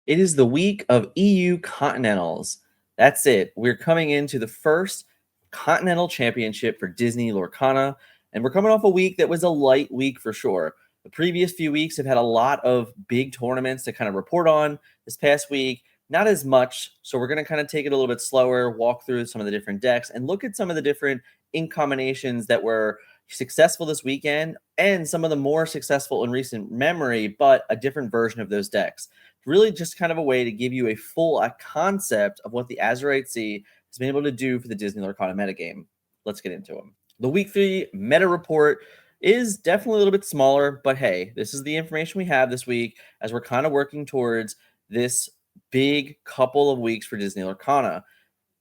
It is the week of EU Continentals. That's it. We're coming into the first Continental Championship for Disney Lorcana, and we're coming off a week that was a light week for sure. The previous few weeks have had a lot of big tournaments to kind of report on. This past week, not as much. So we're going to kind of take it a little bit slower, walk through some of the different decks, and look at some of the different ink combinations that were successful this weekend and some of the more successful in recent memory, but a different version of those decks. Really just kind of a way to give you a full concept of what the Azurite Sea has been able to do for the Disney Lorcana metagame. Let's get into them. The week 3 meta report is definitely a little bit smaller, but hey, this is the information we have this week as we're kind of working towards this big couple of weeks for Disney Lorcana.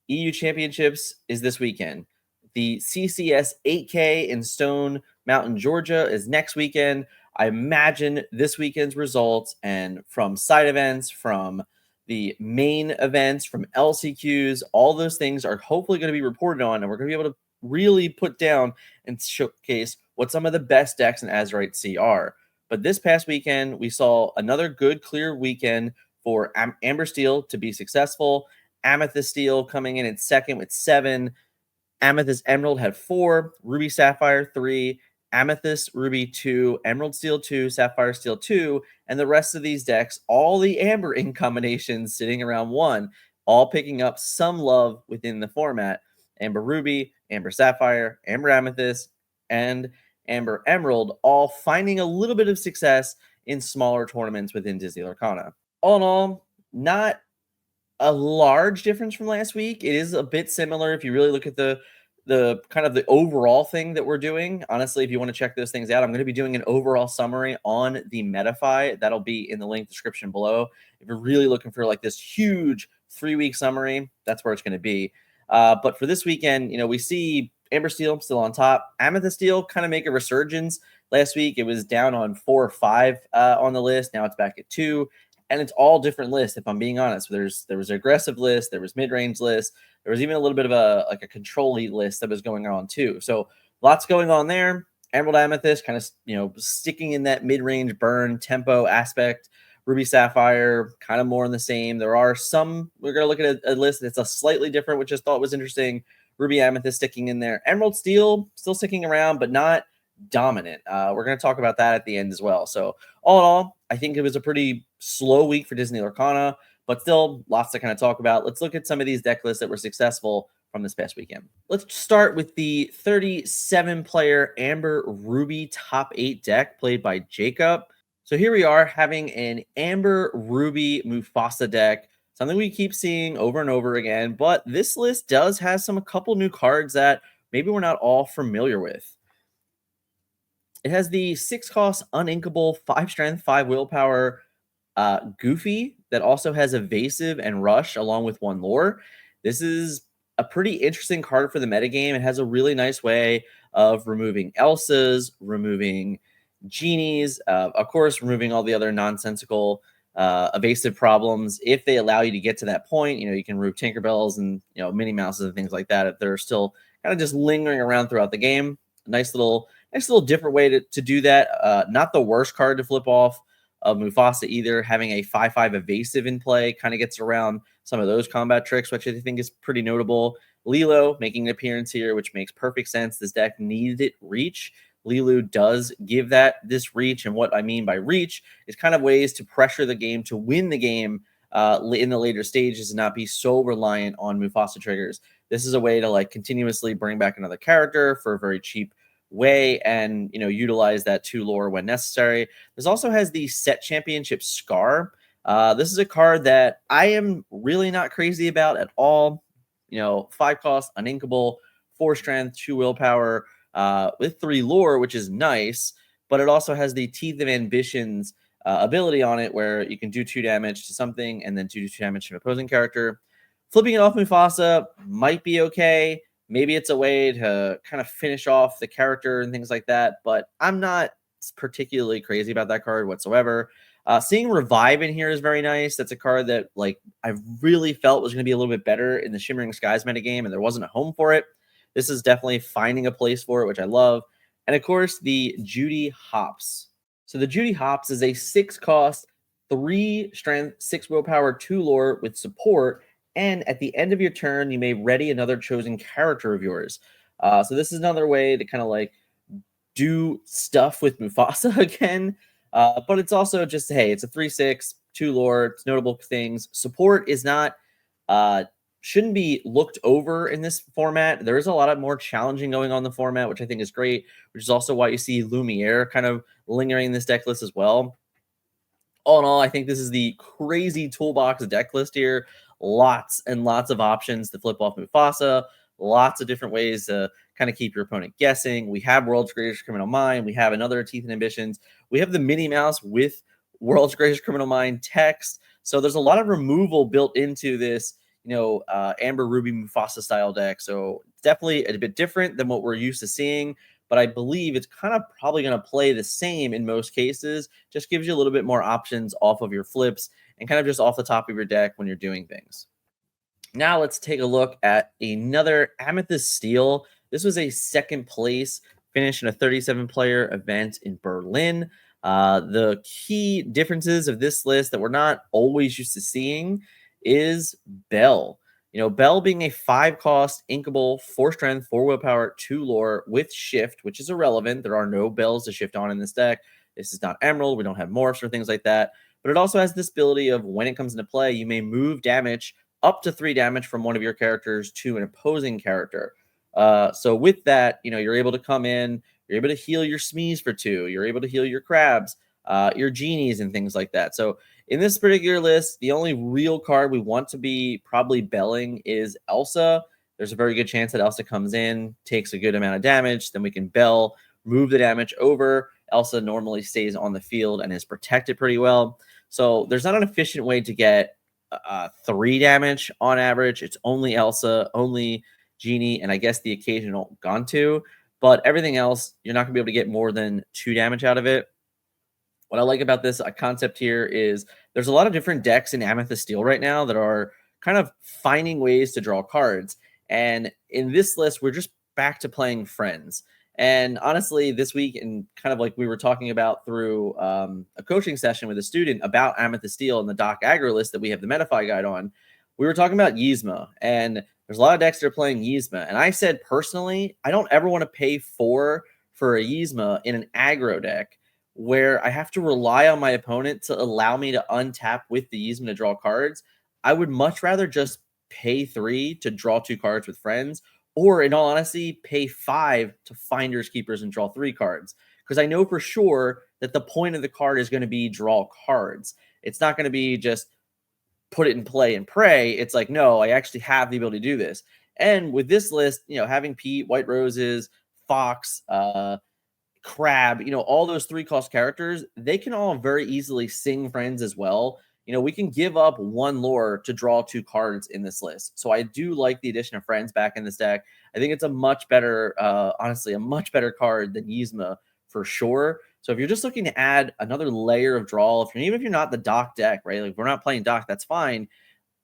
EU Championships is this weekend. The CCS 8K in Stone Mountain, Georgia is next weekend. I imagine this weekend's results and from side events, from the main events, from LCQs, all those things are hopefully going to be reported on, and we're going to be able to really put down and showcase what some of the best decks in Azurite Sea are. But this past weekend, we saw another good, clear weekend for Amber Steel to be successful. Amethyst Steel coming in at second with 7. Amethyst Emerald had 4. Ruby Sapphire 3. Amethyst Ruby 2. Emerald Steel 2. Sapphire Steel 2. And the rest of these decks, all the Amber ink combinations sitting around 1, all picking up some love within the format. Amber Ruby, Amber Sapphire, Amber Amethyst, and Amber Emerald, all finding a little bit of success in smaller tournaments within Disney Lorcana. All in all, not a large difference from last week. It is a bit similar if you really look at the kind of the overall thing that we're doing. Honestly, if you want to check those things out, I'm going to be doing an overall summary on the Metafy. That'll be in the link description below. If you're really looking for like this huge 3-week summary, that's where it's going to be. But for this weekend, we see Amber Steel still on top. Amethyst Steel kind of make a resurgence. Last week, it was down on 4 or 5 on the list. Now it's back at 2. And it's all different lists, if I'm being honest. There was an aggressive list, there was mid-range list, there was even a little bit of a control lead list that was going on too. So lots going on there. Emerald Amethyst kind of sticking in that mid-range burn tempo aspect. Ruby Sapphire kind of more in the same. There are some, we're going to look at a list that's a slightly different, which I thought was interesting. Ruby Amethyst sticking in there. Emerald Steel still sticking around, but not dominant. We're going to talk about that at the end as well. So all in all, I think it was a pretty slow week for Disney Lorcana, but still lots to kind of talk about. Let's look at some of these deck lists that were successful from this past weekend. Let's start with the 37-player Amber Ruby top 8 deck played by Jacob. So here we are having an Amber Ruby Mufasa deck, something we keep seeing over and over again, but this list does have a couple new cards that maybe we're not all familiar with. It has the 6-cost uninkable, 5 strength, 5 willpower Goofy that also has evasive and rush along with 1 lore. This is a pretty interesting card for the metagame. It has a really nice way of removing Elsas, removing Genies, of course, removing all the other nonsensical evasive problems. If they allow you to get to that point, you can remove Tinkerbells and Minnie Mouses and things like that if they're still kind of just lingering around throughout the game. Nice little different way to do that. Not the worst card to flip off of Mufasa either. Having a 5/5 evasive in play kind of gets around some of those combat tricks, which I think is pretty notable. Lilo making an appearance here, which makes perfect sense. This deck needed reach. Lilu does give this reach, and what I mean by reach is kind of ways to pressure the game to win the game in the later stages and not be so reliant on Mufasa triggers. This is a way to continuously bring back another character for a very cheap way and utilize that 2 lore when necessary. This also has the set championship Scar. This is a card that I am really not crazy about at all. 5 cost, uninkable, 4 strength, 2 willpower, with 3 lore, which is nice, but it also has the Teeth of Ambitions ability on it where you can do 2 damage to something and then do 2 damage to an opposing character. Flipping it off Mufasa might be okay. Maybe it's a way to kind of finish off the character and things like that, but I'm not particularly crazy about that card whatsoever. Seeing Revive in here is very nice. That's a card that I really felt was going to be a little bit better in the Shimmering Skies metagame, and there wasn't a home for it. This is definitely finding a place for it, which I love. And of course, the Judy Hopps. So the Judy Hopps is a 6-cost, 3 strength, 6 willpower, 2 lore with support. And at the end of your turn, you may ready another chosen character of yours. So this is another way to kind of like do stuff with Mufasa again. But it's also just, hey, it's a 3/6, 2 lore, it's notable things. Support is not, shouldn't be looked over in this format. There is a lot of more challenging going on in the format, which I think is great, which is also why you see Lumiere kind of lingering in this deck list as well. All in all, I think this is the crazy toolbox deck list here. Lots and lots of options to flip off Mufasa. Lots of different ways to kind of keep your opponent guessing. We have World's Greatest Criminal Mind. We have another Teeth and Ambitions. We have the Minnie Mouse with World's Greatest Criminal Mind text. So there's a lot of removal built into this, Amber Ruby Mufasa style deck. So definitely a bit different than what we're used to seeing. But I believe it's kind of probably going to play the same in most cases. Just gives you a little bit more options off of your flips and kind of just off the top of your deck when you're doing things. Now let's take a look at another Amethyst Steel. This was a second place finish in a 37-player event in Berlin. The key differences of this list that we're not always used to seeing is Bell. Bell being a 5-cost inkable, 4 strength, 4 willpower, 2 lore with shift, which is irrelevant. There are no bells to shift on in this deck. This is not Emerald. We don't have morphs or things like that. But it also has this ability of when it comes into play, you may move damage up to 3 damage from one of your characters to an opposing character. So with that, you're able to come in, you're able to heal your Smees for 2, you're able to heal your crabs, your genies and things like that. So in this particular list, the only real card we want to be probably belling is Elsa. There's a very good chance that Elsa comes in, takes a good amount of damage, then we can bell, move the damage over. Elsa normally stays on the field and is protected pretty well. So there's not an efficient way to get 3 damage on average. It's only Elsa, only Genie, and I guess the occasional Gantu. But everything else, you're not going to be able to get more than 2 damage out of it. What I like about this concept here is there's a lot of different decks in Amethyst Steel right now that are kind of finding ways to draw cards. And in this list, we're just back to playing friends. And honestly, this week, and kind of like we were talking about through a coaching session with a student about Amethyst Steel and the Doc Aggro list that we have the Metafy guide on, we were talking about Yzma. And there's a lot of decks that are playing Yzma. And I said, personally, I don't ever want to pay 4 for a Yzma in an aggro deck where I have to rely on my opponent to allow me to untap with the Yzma to draw cards. I would much rather just pay 3 to draw 2 cards with friends, or in all honesty, pay 5 to Finders Keepers and draw 3 cards. Because I know for sure that the point of the card is going to be draw cards. It's not going to be just put it in play and pray. It's like, no, I actually have the ability to do this. And with this list, having Pete, White Roses, Fox, Crab, all those 3-cost characters, they can all very easily sing friends as well. We can give up 1 lore to draw 2 cards in this list. So I do like the addition of friends back in this deck. I think it's a much better, honestly, a much better card than Yzma for sure. So if you're just looking to add another layer of draw, even if you're not the Doc deck, right? Like if we're not playing Doc, that's fine.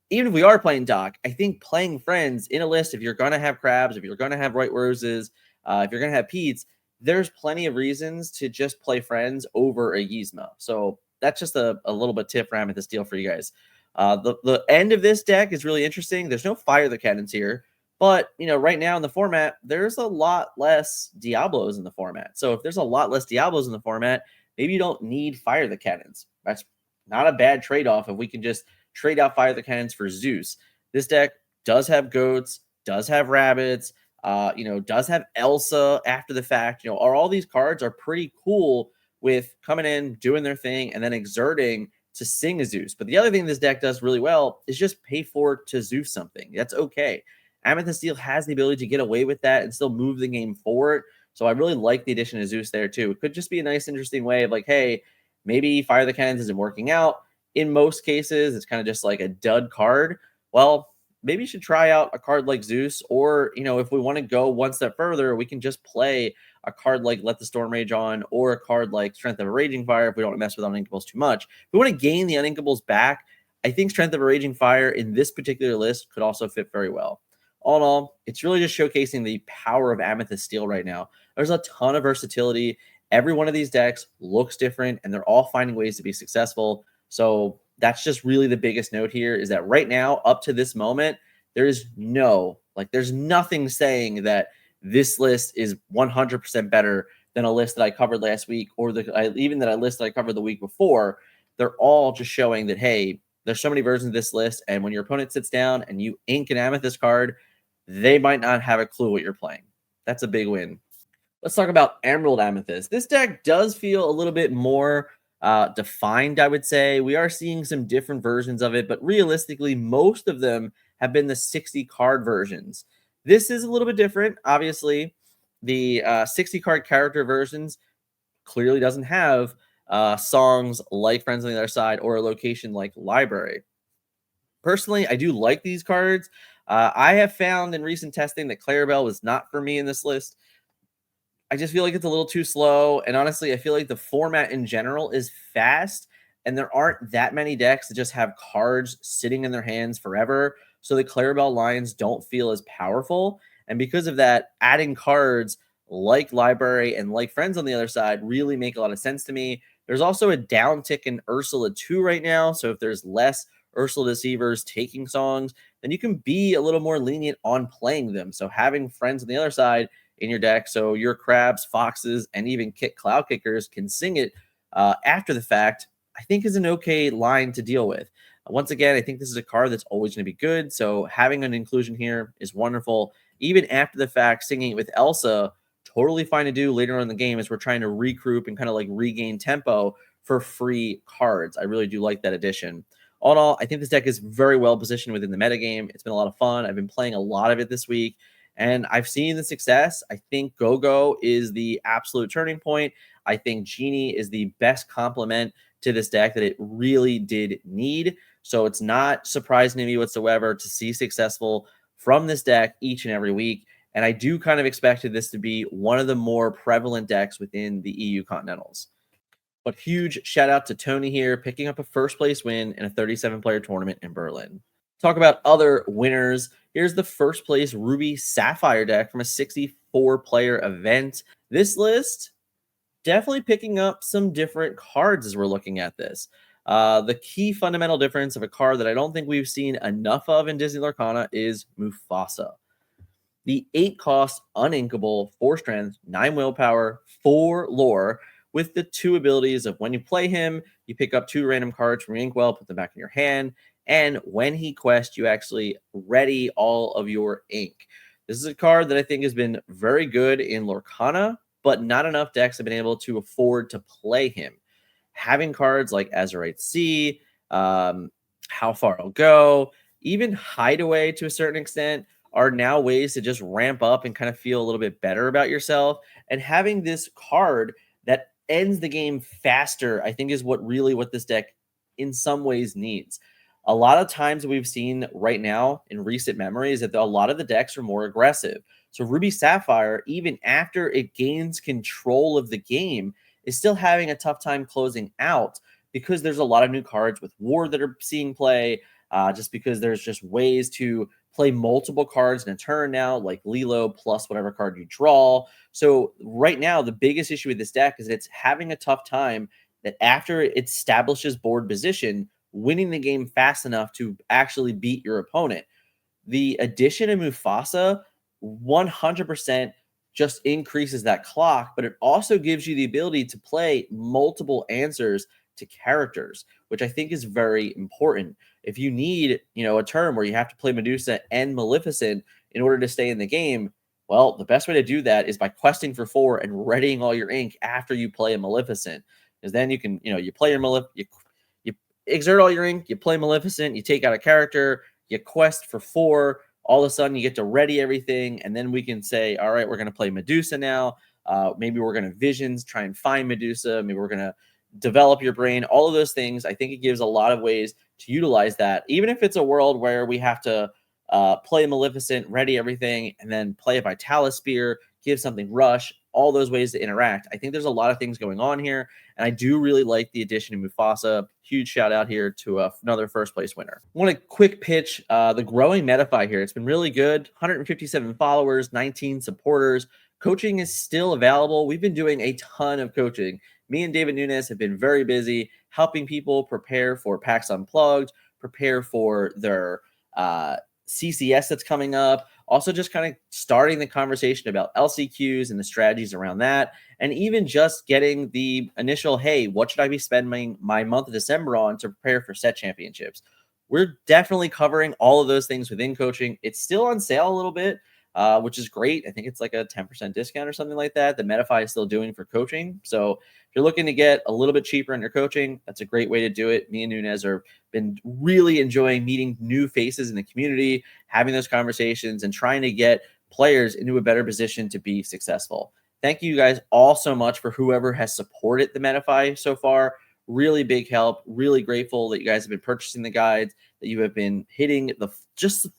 Even if we are playing Doc, I think playing friends in a list, if you're going to have crabs, if you're going to have White Roses, if you're going to have Pete's, there's plenty of reasons to just play friends over a Yzma. So that's just a little bit tip for Amethyst Steel for you guys. The end of this deck is really interesting. There's no Fire the Cannons here, but right now in the format, there's a lot less Diablos in the format. So if there's a lot less Diablos in the format, maybe you don't need Fire the Cannons. That's not a bad trade-off if we can just trade out Fire the Cannons for Zeus. This deck does have goats, does have rabbits, does have Elsa after the fact. All these cards are pretty cool with coming in, doing their thing, and then exerting to sing a Zeus. But the other thing this deck does really well is just pay for to Zeus something. That's okay. Amethyst Steel has the ability to get away with that and still move the game forward. So I really like the addition of Zeus there too. It could just be a nice, interesting way of like, hey, maybe Fire the Cannons isn't working out. In most cases, it's kind of just like a dud card. Well, maybe you should try out a card like Zeus, or, if we want to go one step further, we can just play a card like Let the Storm Rage On, or a card like Strength of a Raging Fire if we don't mess with Uninkables too much. If we want to gain the Uninkables back, I think Strength of a Raging Fire in this particular list could also fit very well. All in all, it's really just showcasing the power of Amethyst Steel right now. There's a ton of versatility. Every one of these decks looks different, and they're all finding ways to be successful. So that's just really the biggest note here, is that right now, up to this moment, there's nothing saying that this list is 100% better than a list that I covered last week, or even that I list that I covered the week before. They're all just showing that, hey, there's so many versions of this list, and when your opponent sits down and you ink an Amethyst card, they might not have a clue what you're playing. That's a big win. Let's talk about Emerald Amethyst. This deck does feel a little bit more defined, I would say. We are seeing some different versions of it, but realistically, most of them have been the 60 card versions. This is a little bit different. Obviously, the 60 card character versions clearly doesn't have songs like Friends on the Other Side or a location like Library. Personally, I do like these cards. I have found in recent testing that Clarabelle was not for me in this list. I just feel like it's a little too slow. And honestly, I feel like the format in general is fast, and there aren't that many decks that just have cards sitting in their hands forever. So the Clarabelle lines don't feel as powerful. And because of that, adding cards like Library and like Friends on the Other Side really make a lot of sense to me. There's also a downtick in Ursula 2 right now. So if there's less Ursula Deceivers taking songs, then you can be a little more lenient on playing them. So having Friends on the Other Side in your deck, so your crabs, foxes, and even cloud kickers can sing it after the fact, I think is an okay line to deal with. Once again, I think this is a card that's always going to be good, so having an inclusion here is wonderful. Even after the fact, singing it with Elsa, totally fine to do later on in the game as we're trying to regroup and kind of like regain tempo for free cards. I really do like that addition. All in all, I think this deck is very well positioned within the metagame. It's been a lot of fun. I've been playing a lot of it this week, and I've seen the success. I think Go-Go is the absolute turning point. I think Genie is the best complement to this deck that it really did need. So it's not surprising to me whatsoever to see successful from this deck each and every week. And I do kind of expected this to be one of the more prevalent decks within the EU Continentals. But huge shout out to Tony here, picking up a first place win in a 37-player tournament in Berlin. Talk about other winners. Here's the first place Ruby Sapphire deck from a 64-player event. This list definitely picking up some different cards as we're looking at this. The key fundamental difference of a card that I don't think we've seen enough of in Disney Lorcana is Mufasa. The 8-cost uninkable, 4 strength, 9 willpower, 4 lore, with the 2 abilities of when you play him, you pick up 2 random cards from your inkwell, put them back in your hand, and when he quests, you actually ready all of your ink. This is a card that I think has been very good in Lorcana, but not enough decks have been able to afford to play him. Having cards like Azurite C, How Far I'll Go, even Hideaway to a certain extent are now ways to just ramp up and kind of feel a little bit better about yourself. And having this card that ends the game faster, I think is what this deck in some ways needs. A lot of times we've seen right now in recent memory is that a lot of the decks are more aggressive. So Ruby Sapphire, even after it gains control of the game, is still having a tough time closing out because there's a lot of new cards with War that are seeing play, just because there's just ways to play multiple cards in a turn now, like Lilo plus whatever card you draw. So right now, the biggest issue with this deck is it's having a tough time that after it establishes board position, winning the game fast enough to actually beat your opponent. The addition of Mufasa 100% just increases that clock, but it also gives you the ability to play multiple answers to characters, which I think is very important. If you need, a turn where you have to play Medusa and Maleficent in order to stay in the game, well, the best way to do that is by questing for 4 and readying all your ink after you play a Maleficent. Because then you can, you play your you exert all your ink, you play Maleficent, you take out a character, you quest for 4, all of a sudden you get to ready everything, and then we can say, all right, we're going to play Medusa now. Maybe we're going to visions, try and find Medusa. Maybe we're going to develop your brain, all of those things. I think it gives a lot of ways to utilize that, even if it's a world where we have to play Maleficent, ready everything, and then play a Vitalis Spear, give something rush, all those ways to interact. I think there's a lot of things going on here, and I do really like the addition of Mufasa. Huge shout out here to another first place winner. I want to quick pitch the growing Metafy here. It's been really good. 157 followers, 19 supporters. Coaching is still available. We've been doing a ton of coaching me and David Nunes have been very busy helping people prepare for PAX Unplugged, prepare for their CCS that's coming up. Also, just kind of starting the conversation about LCQs and the strategies around that. And even just getting the initial, hey, what should I be spending my month of December on to prepare for set championships? We're definitely covering all of those things within coaching. It's still on sale a little bit, which is great. I think it's like a 10% discount or something like that. The Metafy is still doing for coaching. So if you're looking to get a little bit cheaper in your coaching, that's a great way to do it. Me and Nunes are been really enjoying meeting new faces in the community, having those conversations, and trying to get players into a better position to be successful. Thank you guys all so much for whoever has supported the Metafy so far. Really big help. Really grateful that you guys have been purchasing the guides, that you have been hitting the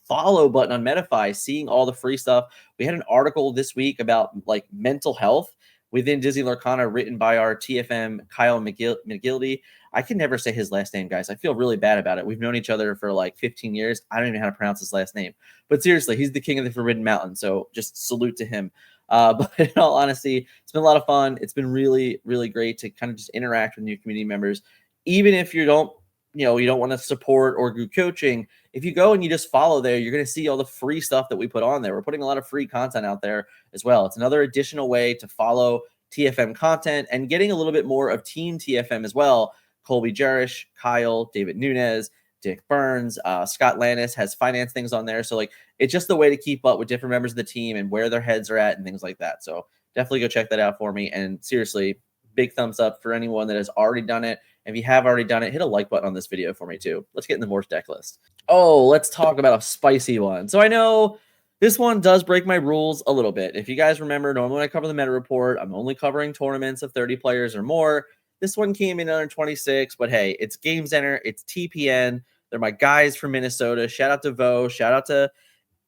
follow button on Metafy, seeing all the free stuff. We had an article this week about like mental health within Disney Lorcana written by our TFM Kyle McGildy. I can never say his last name, guys. I feel really bad about it. We've known each other for like 15 years. I don't even know how to pronounce his last name. But seriously, he's the king of the Forbidden Mountain. So just salute to him. But in all honesty, it's been a lot of fun. It's been really, really great to kind of just interact with new community members. Even if you don't want to support or group coaching, if you go and you just follow there, you're going to see all the free stuff that we put on there. We're putting a lot of free content out there as well. It's another additional way to follow TFM content and getting a little bit more of Team TFM as well. Colby Jerish, Kyle, David Nunes, Dick Burns, Scott Lannis has finance things on there. So like it's just the way to keep up with different members of the team and where their heads are at and things like that. So definitely go check that out for me. And seriously, big thumbs up for anyone that has already done it. If you have already done it, hit a like button on this video for me too. Let's get in the Morse deck list. Oh, let's talk about a spicy one. So I know this one does break my rules a little bit. If you guys remember, normally when I cover the meta report, I'm only covering tournaments of 30 players or more. This one came in under 26, but hey, it's Game Center, it's TPN. They're my guys from Minnesota. Shout out to Vo, shout out to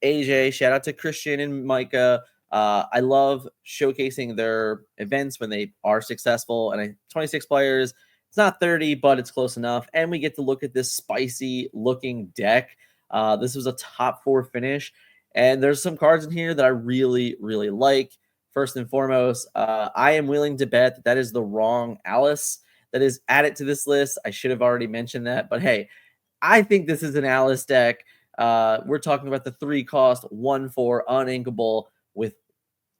AJ, shout out to Christian and Micah. I love showcasing their events when they are successful. And 26 players, it's not 30, but it's close enough. And we get to look at this spicy looking deck. This was a top 4 finish. And there's some cards in here that I really, really like. First and foremost, I am willing to bet that is the wrong Alice that is added to this list. I should have already mentioned that. But hey, I think this is an Alice deck. We're talking about the 3-cost, 1/4 uninkable with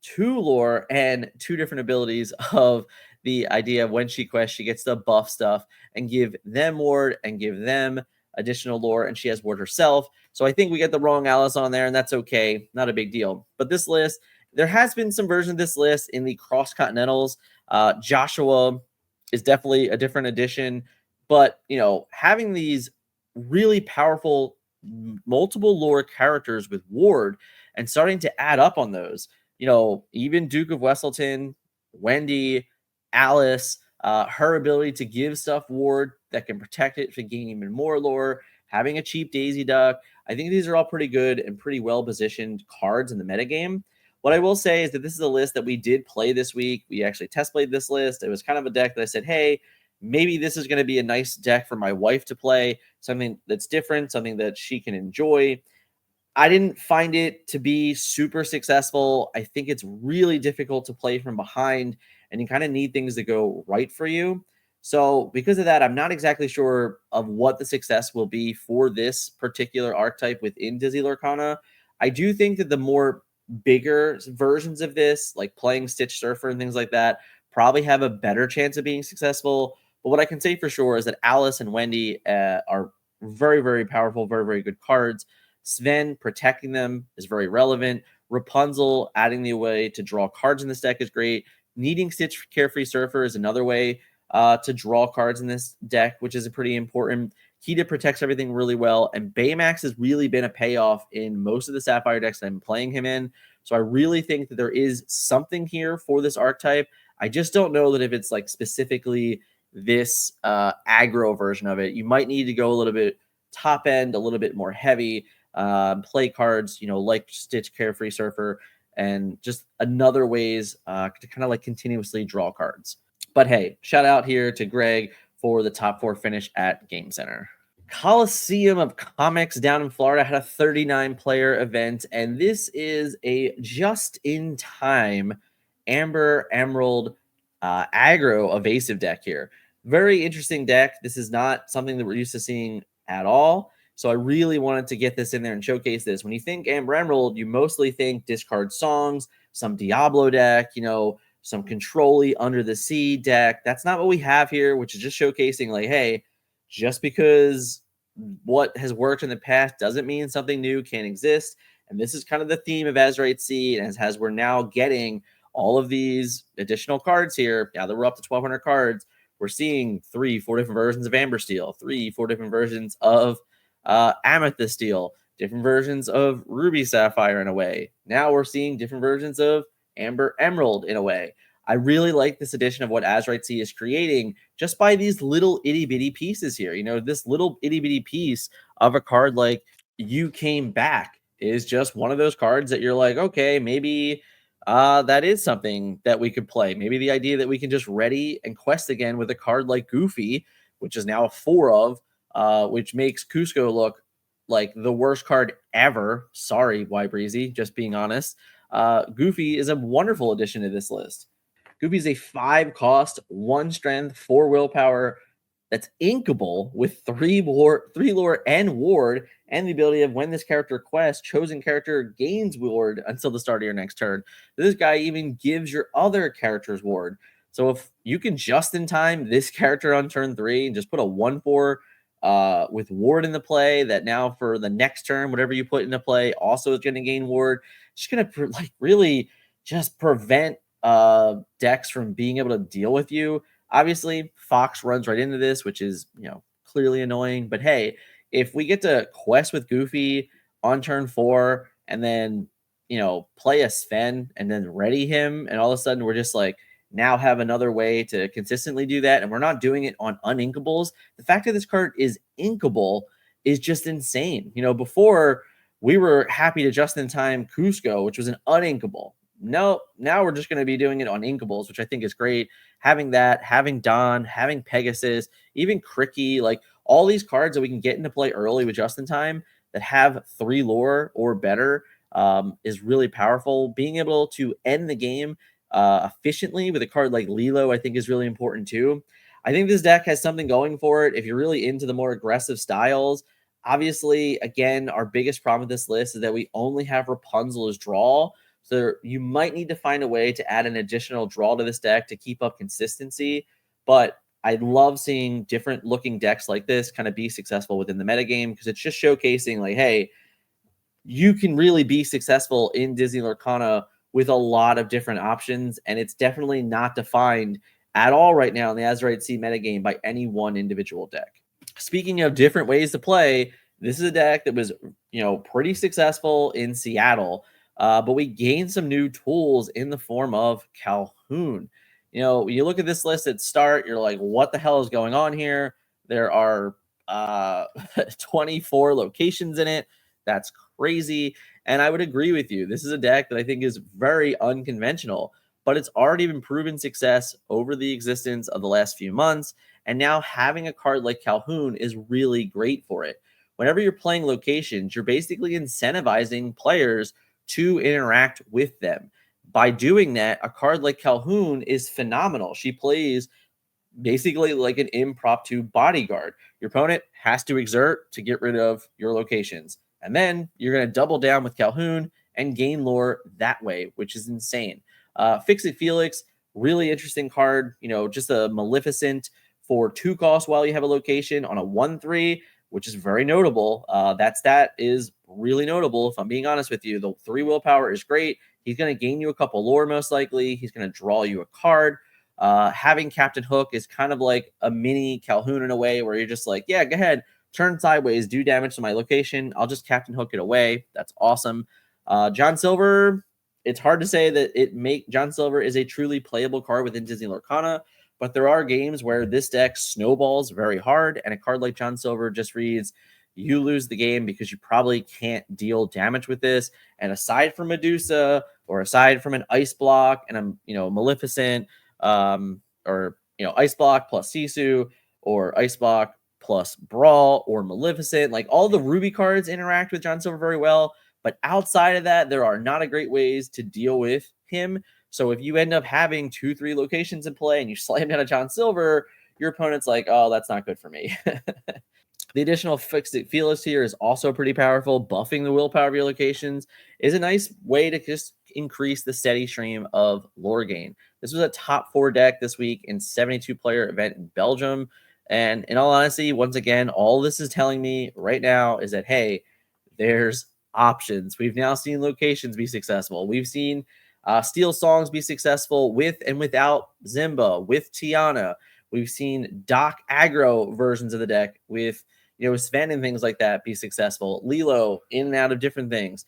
2 lore and 2 different abilities of the idea of when she quests, she gets to buff stuff and give them ward and give them additional lore, and she has ward herself. So I think we get the wrong Alice on there, and that's okay. Not a big deal. But this list, there has been some version of this list in the Cross Continentals. Joshua is definitely a different addition, but having these really powerful multiple lore characters with ward and starting to add up on those, even Duke of Wesselton, Wendy, Alice, her ability to give stuff ward that can protect it for gaining even more lore, having a cheap Daisy Duck. I think these are all pretty good and pretty well positioned cards in the metagame. What I will say is that this is a list that we did play this week. We actually test played this list. It was kind of a deck that I said, hey, maybe this is going to be a nice deck for my wife to play, something that's different, something that she can enjoy. I didn't find it to be super successful. I think it's really difficult to play from behind, and you kind of need things to go right for you. So because of that, I'm not exactly sure of what the success will be for this particular archetype within Disney Lorcana. I do think that the more bigger versions of this, like playing Stitch Surfer and things like that, probably have a better chance of being successful. But what I can say for sure is that Alice and Wendy are very, very powerful, very, very good cards. Sven protecting them is very relevant. Rapunzel adding the way to draw cards in this deck is great. Needing Stitch Carefree Surfer is another way to draw cards in this deck, which is pretty important. Kita protects everything really well, and Baymax has really been a payoff in most of the Sapphire decks that I'm playing him in. So I really think that there is something here for this archetype. I just don't know that if it's like specifically this aggro version of it. You might need to go a little bit top end, a little bit more heavy, play cards, like Stitch Carefree Surfer, and just another ways to kind of like continuously draw cards. But hey, shout out here to Greg for the top 4 finish at Game Center. Coliseum of Comics down in Florida had a 39-player event, and this is a just-in-time Amber Emerald Aggro evasive deck here. Very interesting deck. This is not something that we're used to seeing at all. So I really wanted to get this in there and showcase this. When you think Amber Emerald, you mostly think discard songs, some Diablo deck, some Control-y Under the Sea deck. That's not what we have here, which is just showcasing like, hey, just because what has worked in the past doesn't mean something new can't exist. And this is kind of the theme of Azurite Sea, and as we're now getting all of these additional cards here, now that we're up to 1,200 cards, we're seeing 3-4 different versions of Amber Steel, 3-4 different versions of Amethyst Steel, different versions of Ruby Sapphire in a way. Now we're seeing different versions of Amber Emerald in a way. I really like this edition of what Azurite Sea is creating just by these little itty bitty pieces here. This little itty bitty piece of a card like You Came Back is just one of those cards that you're like, okay, maybe that is something that we could play. Maybe the idea that we can just ready and quest again with a card like Goofy, which is now a 4 of, which makes Cusco look like the worst card ever. Sorry, Y Breezy, just being honest. Goofy is a wonderful addition to this list. Goofy is a 5 cost, 1 strength, 4 willpower that's inkable with 3 lore and ward, and the ability of when this character quests, chosen character gains ward until the start of your next turn. This guy even gives your other characters ward. So if you can just in time this character on turn 3 and just put a 1/4 with ward in the play, that now for the next turn, whatever you put into play also is going to gain ward. Just going to really just prevent decks from being able to deal with you. Obviously, Fox runs right into this, which is, clearly annoying. But hey, if we get to quest with Goofy on turn 4 and then, play a Sven and then ready him, and all of a sudden we're just like, now have another way to consistently do that, and we're not doing it on uninkables. The fact that this card is inkable is just insane. Before we were happy to just in time Cusco, which was an uninkable. No, now we're just going to be doing it on inkables, which I think is great. Having that, having Don, having Pegasus, even Cricky, like all these cards that we can get into play early with just in time that have 3 lore or better is really powerful. Being able to end the game efficiently with a card like Lilo, I think is really important too. I think this deck has something going for it if you're really into the more aggressive styles. Obviously, again, our biggest problem with this list is that we only have Rapunzel as draw. So you might need to find a way to add an additional draw to this deck to keep up consistency. But I love seeing different looking decks like this kind of be successful within the metagame, because it's just showcasing like, hey, you can really be successful in Disney Lorcana with a lot of different options, and it's definitely not defined at all right now in the Azurite Sea metagame by any one individual deck. Speaking of different ways to play, this is a deck that was, pretty successful in Seattle, but we gained some new tools in the form of Calhoun. You look at this list at start, you're like, what the hell is going on here? There are 24 locations in it. That's crazy. And I would agree with you. This is a deck that I think is very unconventional, but it's already been proven success over the existence of the last few months. And now having a card like Calhoun is really great for it. Whenever you're playing locations, you're basically incentivizing players to interact with them. By doing that, a card like Calhoun is phenomenal. She plays basically like an impromptu bodyguard. Your opponent has to exert to get rid of your locations. And then you're going to double down with Calhoun and gain lore that way, which is insane. Fix-It Felix, really interesting card. Just a Maleficent for 2 costs while you have a location on a 1/3, which is very notable. That stat is really notable, if I'm being honest with you. The 3 willpower is great. He's going to gain you a couple lore, most likely. He's going to draw you a card. Having Captain Hook is kind of like a mini Calhoun in a way, where you're just like, yeah, go ahead, turn sideways, do damage to my location. I'll just Captain Hook it away. That's awesome. John Silver, it's hard to say that John Silver is a truly playable card within Disney Lorcana, but there are games where this deck snowballs very hard, and a card like John Silver just reads, you lose the game because you probably can't deal damage with this. And aside from Medusa, or aside from an Ice Block and a Maleficent, or Ice Block plus Sisu, or Ice Block plus Brawl, or Maleficent, like all the Ruby cards interact with John Silver very well. But outside of that, there are not a great ways to deal with him. So if you end up having 2, 3 locations in play and you slam down a John Silver, your opponent's like, oh, that's not good for me. The additional fixed fearless here is also pretty powerful. Buffing the willpower of your locations is a nice way to just increase the steady stream of lore gain. This was a top 4 deck this week in 72-player event in Belgium. And in all honesty, once again, all this is telling me right now is that, hey, there's options. We've now seen locations be successful. We've seen Steel Songs be successful with and without Zimba, with Tiana. We've seen Doc aggro versions of the deck with Sven and things like that be successful. Lilo in and out of different things.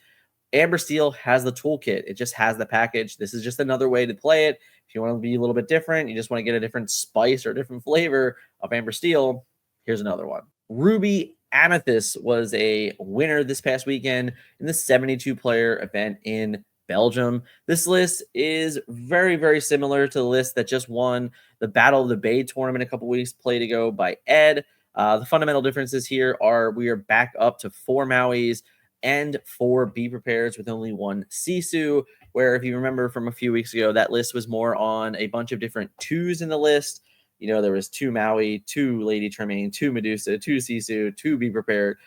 Amber Steel has the toolkit. It just has the package. This is just another way to play it. If you want to be a little bit different, you just want to get a different spice or a different flavor of Amber Steel, here's another one. Ruby Amethyst was a winner this past weekend in the 72-player event in Belgium. This list is very, very similar to the list that just won the Battle of the Bay tournament a couple weeks played ago by Ed. The fundamental differences here are we are back up to 4 Mauis and 4 Be Prepares with only 1 Sisu, where if you remember from a few weeks ago, that list was more on a bunch of different 2s in the list. There was 2 Maui, 2 Lady Tremaine, 2 Medusa, 2 Sisu, 2 Be Prepared,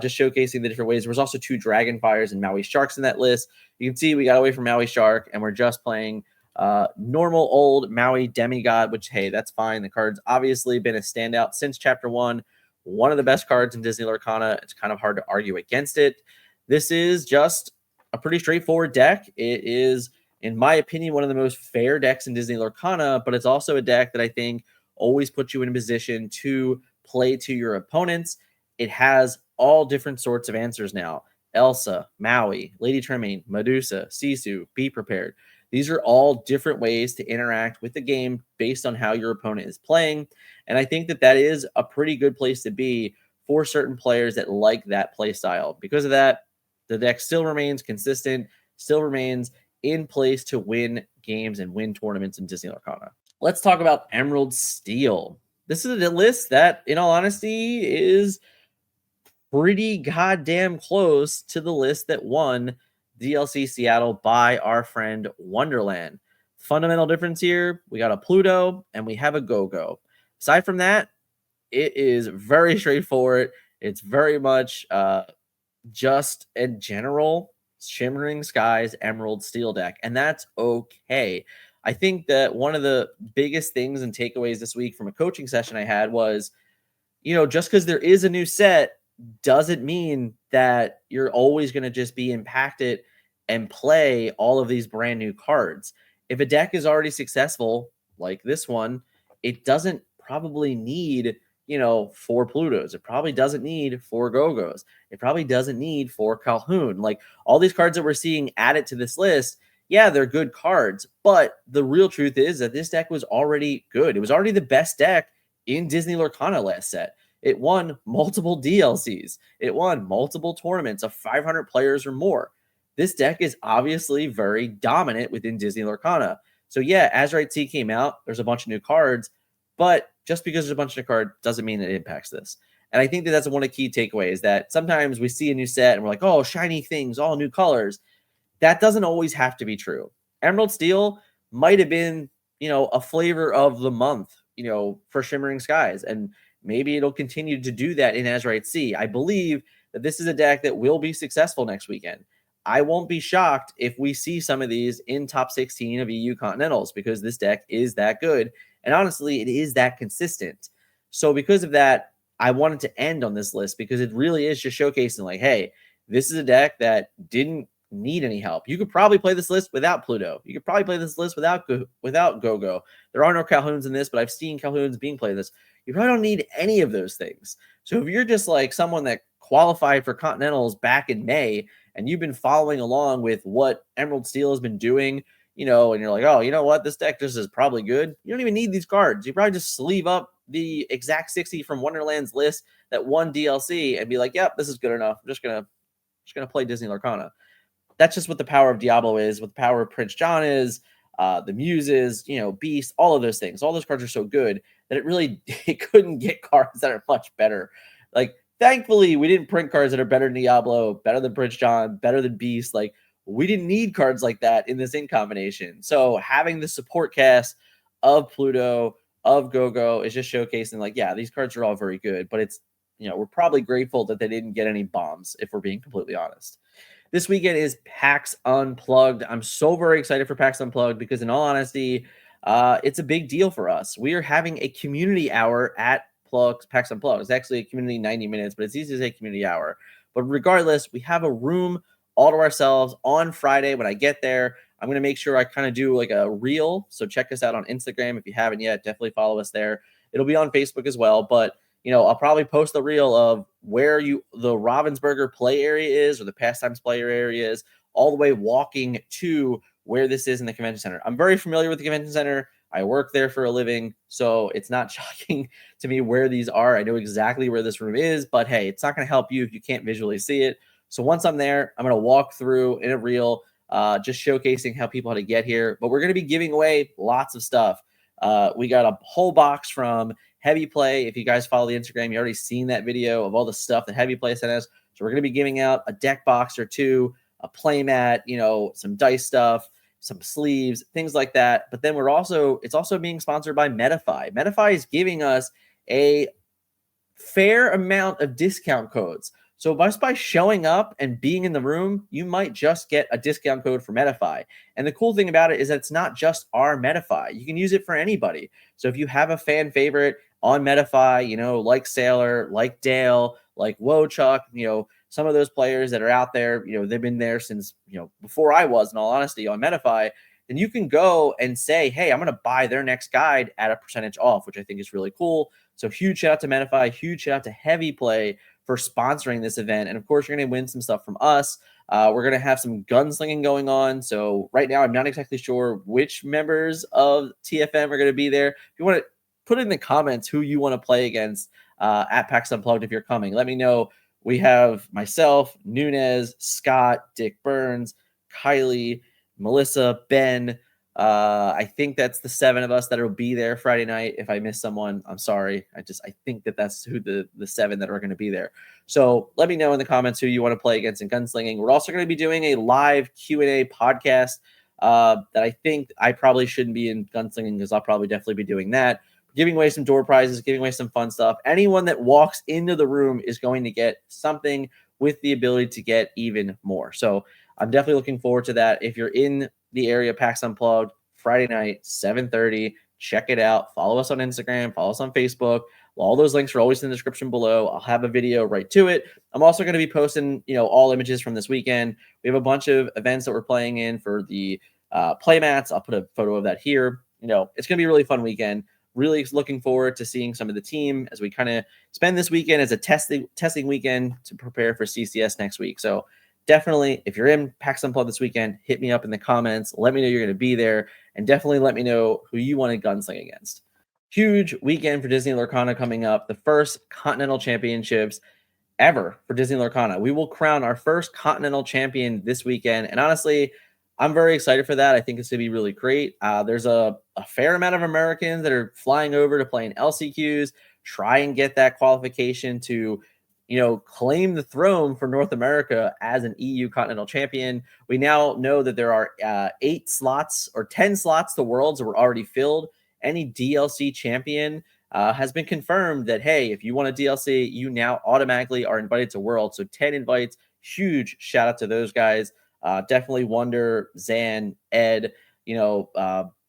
just showcasing the different ways. There was also 2 Dragonfires and Maui Sharks in that list. You can see we got away from Maui Shark, and we're just playing normal old Maui Demigod, which, hey, that's fine. The card's obviously been a standout since Chapter 1. One of the best cards in Disney Lorcana. It's kind of hard to argue against it. This is just a pretty straightforward deck. It is, in my opinion, one of the most fair decks in Disney Lorcana, but it's also a deck that I think always puts you in a position to play to your opponents. It has all different sorts of answers now. Elsa, Maui, Lady Tremaine, Medusa, Sisu, Be Prepared. These are all different ways to interact with the game based on how your opponent is playing. And I think that that is a pretty good place to be for certain players that like that play style. Because of that, the deck still remains consistent, still remains in place to win games and win tournaments in Disney Lorcana. Let's talk about Emerald Steel. This is a list that, in all honesty, is pretty goddamn close to the list that won DLC Seattle by our friend Wonderland. Fundamental difference here, we got a Pluto and we have a Go-Go. Aside from that, it is very straightforward. It's very much just a general Shimmering Skies Emerald Steel deck, and that's okay. I think that one of the biggest things and takeaways this week from a coaching session I had was, just because there is a new set doesn't mean that you're always going to just be impacted and play all of these brand new cards. If a deck is already successful, like this one, it doesn't probably need, 4 Plutos. It probably doesn't need 4 Go-Gos. It probably doesn't need 4 Calhoun. Like all these cards that we're seeing added to this list, yeah, they're good cards, but the real truth is that this deck was already good. It was already the best deck in Disney Lorcana last set. It won multiple DLCs. It won multiple tournaments of 500 players or more. This deck is obviously very dominant within Disney Lorcana. So yeah, Azurite Sea came out. There's a bunch of new cards, but just because there's a bunch of new cards doesn't mean it impacts this. And I think that that's one of the key takeaways, that sometimes we see a new set and we're like, oh, shiny things, all new colors. That doesn't always have to be true. Emerald Steel might have been, a flavor of the month, for Shimmering Skies. And maybe it'll continue to do that in Azurite Sea. I believe that this is a deck that will be successful next weekend. I won't be shocked if we see some of these in top 16 of EU Continentals, because this deck is that good. And honestly, it is that consistent. So because of that, I wanted to end on this list because it really is just showcasing like, hey, this is a deck that didn't need any help. You could probably play this list without Pluto. You could probably play this list without Go-Go. There are no Calhouns in this, but I've seen Calhouns being played this. You probably don't need any of those things. So if you're just like someone that qualified for Continentals back in May and you've been following along with what Emerald Steel has been doing, and you're like, oh, you know what? This deck just is probably good. You don't even need these cards. You probably just sleeve up the exact 60 from Wonderland's list that won DLC and be like, yep, this is good enough. I'm just gonna play Disney Lorcana. That's just what the power of Diablo is, what the power of Prince John is, the Muses, Beast, all of those things. All those cards are so good that it couldn't get cards that are much better. Like, thankfully, we didn't print cards that are better than Diablo, better than Prince John, better than Beast. Like, we didn't need cards like that in this in combination. So having the support cast of Pluto, of Go-Go is just showcasing like, yeah, these cards are all very good, but it's, we're probably grateful that they didn't get any bombs, if we're being completely honest. This weekend is PAX Unplugged. I'm so very excited for PAX Unplugged because, in all honesty, it's a big deal for us. We are having a community hour at PAX Unplugged. It's actually a community 90 minutes, but it's easy to say community hour. But regardless, we have a room all to ourselves on Friday. When I get there, I'm going to make sure I kind of do like a reel. So check us out on Instagram. If you haven't yet, definitely follow us there. It'll be on Facebook as well. But I'll probably post the reel of where the Ravensburger play area is, or the Pastimes player area is, all the way walking to where this is in the convention center. I'm very familiar with the convention center. I work there for a living, so it's not shocking to me where these are. I know exactly where this room is, but hey, it's not going to help you if you can't visually see it. So once I'm there, I'm going to walk through in a reel, just showcasing how people how to get here. But we're going to be giving away lots of stuff. We got a whole box from Heavy Play. If you guys follow the Instagram, you already seen that video of all the stuff that Heavy Play sent us. So we're going to be giving out a deck box or two, a play mat, some dice stuff, some sleeves, things like that. But then it's also being sponsored by Metafy. Metafy is giving us a fair amount of discount codes. So just by showing up and being in the room, you might just get a discount code for Metafy. And the cool thing about it is that it's not just our Metafy. You can use it for anybody. So if you have a fan favorite on Metafy, like Sailor, like Dale, like Wochuck, some of those players that are out there, they've been there since, before I was, in all honesty, on Metafy, then you can go and say, hey, I'm going to buy their next guide at a percentage off, which I think is really cool. So huge shout out to Metafy, huge shout out to Heavy Play for sponsoring this event. And of course, you're going to win some stuff from us. We're going to have some gunslinging going on. So right now, I'm not exactly sure which members of TFM are going to be there. If you want to put in the comments who you want to play against at PAX Unplugged if you're coming, let me know. We have myself, Nunez, Scott, Dick Burns, Kylie, Melissa, Ben. I think that's the 7 of us that will be there Friday night. If I miss someone, I'm sorry. I think that's who the 7 that are going to be there. So let me know in the comments who you want to play against in gunslinging. We're also going to be doing a live Q&A podcast that I think I probably shouldn't be in gunslinging because I'll probably definitely be doing that. Giving away some door prizes, giving away some fun stuff. Anyone that walks into the room is going to get something with the ability to get even more. So I'm definitely looking forward to that. If you're in the area, PAX Unplugged, Friday night, 7:30, check it out. Follow us on Instagram, follow us on Facebook. All those links are always in the description below. I'll have a video right to it. I'm also going to be posting, all images from this weekend. We have a bunch of events that we're playing in for the playmats. I'll put a photo of that here. It's going to be a really fun weekend. Really looking forward to seeing some of the team as we kind of spend this weekend as a testing weekend to prepare for CCS next week. So definitely, if you're in PAX Unplugged this weekend, hit me up in the comments. Let me know you're going to be there, and definitely let me know who you want to gunsling against. Huge weekend for Disney Lorcana coming up. The first Continental Championships ever for Disney Lorcana. We will crown our first Continental Champion this weekend, and honestly, I'm very excited for that. I think it's going to be really great. There's a fair amount of Americans that are flying over to play in LCQs, try and get that qualification to, claim the throne for North America as an EU Continental Champion. We now know that there are 8 slots or 10 slots to Worlds that were already filled. Any DLC champion has been confirmed that, hey, if you want a DLC, you now automatically are invited to Worlds. So 10 invites. Huge shout out to those guys. Definitely Wonder, Zan, Ed,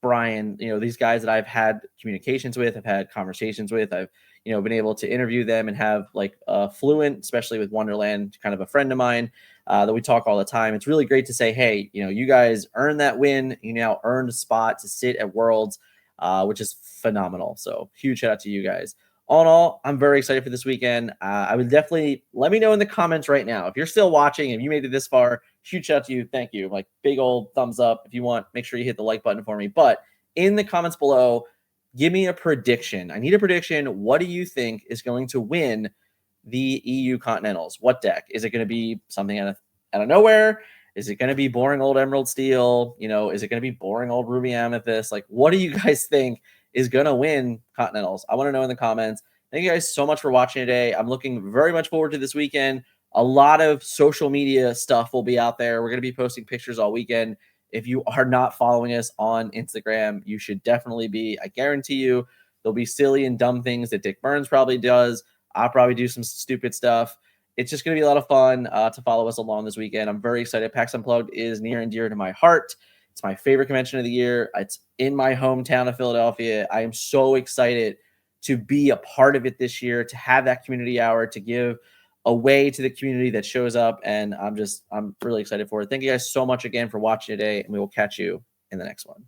Brian, these guys that I've had communications with, I've had conversations with, I've, been able to interview them and have like fluent, especially with Wonderland, kind of a friend of mine that we talk all the time. It's really great to say, hey, you guys earned that win. You now earned a spot to sit at Worlds, which is phenomenal. So huge shout out to you guys. All in all, I'm very excited for this weekend. I would definitely let me know in the comments right now. If you're still watching, if you made it this far, huge shout out to you. Thank you. Like big old thumbs up. If you want, make sure you hit the like button for me. But in the comments below, give me a prediction. I need a prediction. What do you think is going to win the EU Continentals? What deck? Is it going to be something out of nowhere? Is it going to be boring old Emerald Steel? Is it going to be boring old Ruby Amethyst? Like, what do you guys think is going to win Continentals? I want to know in the comments. Thank you guys so much for watching today. I'm looking very much forward to this weekend. A lot of social media stuff will be out there. We're going to be posting pictures all weekend. If you are not following us on Instagram, you should definitely be. I guarantee you there'll be silly and dumb things that Dick Burns probably does. I'll probably do some stupid stuff. It's just going to be a lot of fun to follow us along this weekend. I'm very excited. PAX Unplugged is near and dear to my heart. It's my favorite convention of the year. It's in my hometown of Philadelphia. I am so excited to be a part of it this year, to have that community hour, to give away to the community that shows up. And I'm really excited for it. Thank you guys so much again for watching today, and we will catch you in the next one.